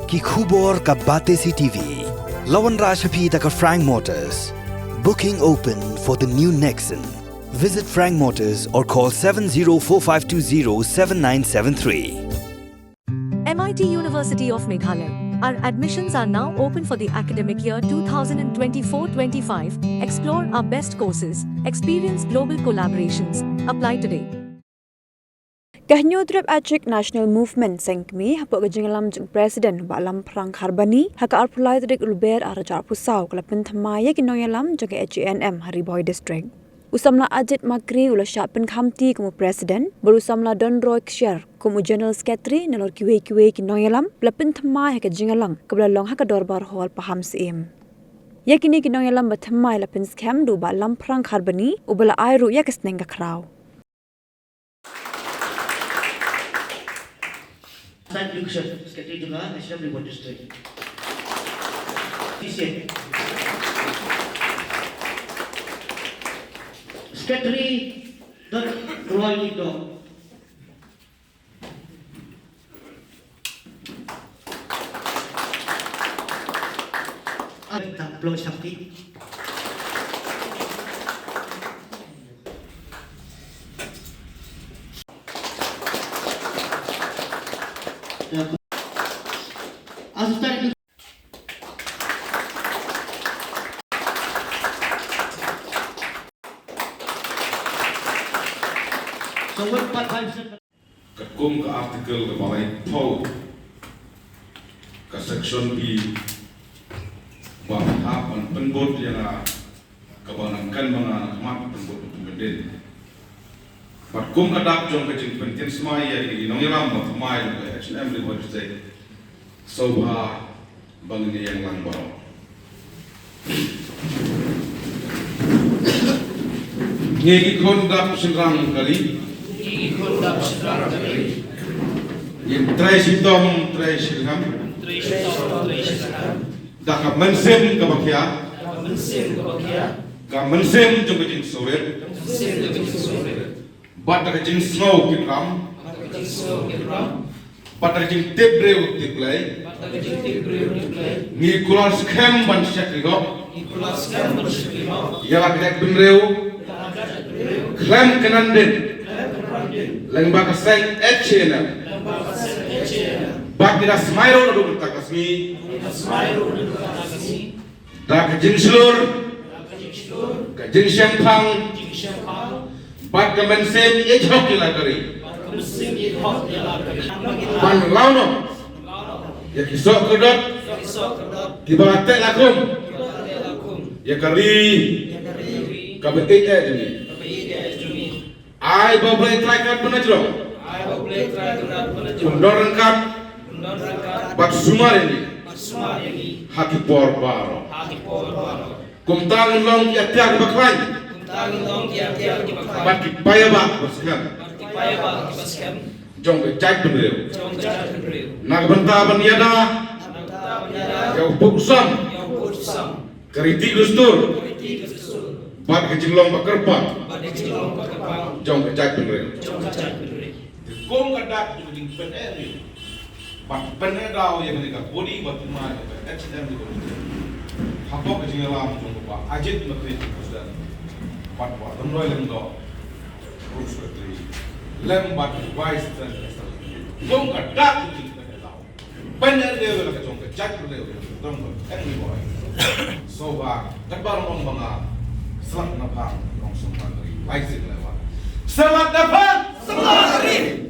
ki khubor ka bate si TV. Lawan Rashapi taka Frank Motors. Booking open for the new Nexon. Visit Frank Motors or call 7045207973. MIT University of Meghalaya. Our admissions are now open for the academic year 2024-25. Explore our best courses, experience global collaborations. Apply today. Kdhiar trip Ajit National Movement sengkmi hapok Nongïalam jeng Presiden Balam Perang Harbani haka arpulai trik ulber arajar pusau kelapun thamaya ki Nongïalam jeng Hanm hari Bhoi district. Usamla Ajit Makri ula syapin khamti kumu Presiden berusamla Donroy Kdhiar kumu General Secretary nalor kiwe ki Nongïalam pelapun thamaya haka jengalang kebelalong haka dorbar hall paham sim. Yakini ki Nongïalam bathamai lapin scam du Balam Perang Harbani ubala airu yakasneng kakrau. Secretary juga National Bhoi District. Secretary Donroy itu. Belum Shimti. Kekum ke artikel ke balai Bhoi ke section B bahagian penbut yang kebanyakan mengamat penbut pembedin. Kekum kadap jom kecil penting semaya di Nongïalam matamai ke Hanm di Bhoi District. Sobha bangni yang langbau. Ngegi kondap senrang kali. Yang try sitom try silham. Dah kap mensem kebakia. Kap mensem jom kecil soret. Bat kecil snow kitram. Bat kecil tebreu tiplay. Ni kular scam ban syakrigo. Yalah kita benreu. Klam kenanden. Lembah keseng echena. Bak kita smairo na dulu takasmi. Dah kejin selur. Kejin syampang. Bak kemensem ejhok ilagari. Ban launo. Ya kisok kedot. Kiba tek lakum. Ya kari. Kabetik jemi. Ai boleh try kat penajro. Undor rengkat. Bak sumar ini. Haki por baro. Kumtang long ki atiak baklan. Bak paya bak baskan. Jong ke cai penreu. Nak benta baniada. Yang puksam. Kritik gustur. Bat kecilong bakerpang. Jom kecak penreu. Kom kadak juding peneri. Bat penedau yang mereka bodi batu mai Hanm di Bhoi. Hapok Nongïalam jom pak Ajit Makri Presiden. Bat Donroy lemdo. Urus Secretary. Lembat Vice President. Jom kadak juding penedau. Penedau lagi jom kecak penreu. Donroy Hanm di Bhoi. Soba kabar orang bangga. Selamat datang, Nong Sumantri. Baik sih lewat. Selamat datang, Sumantri.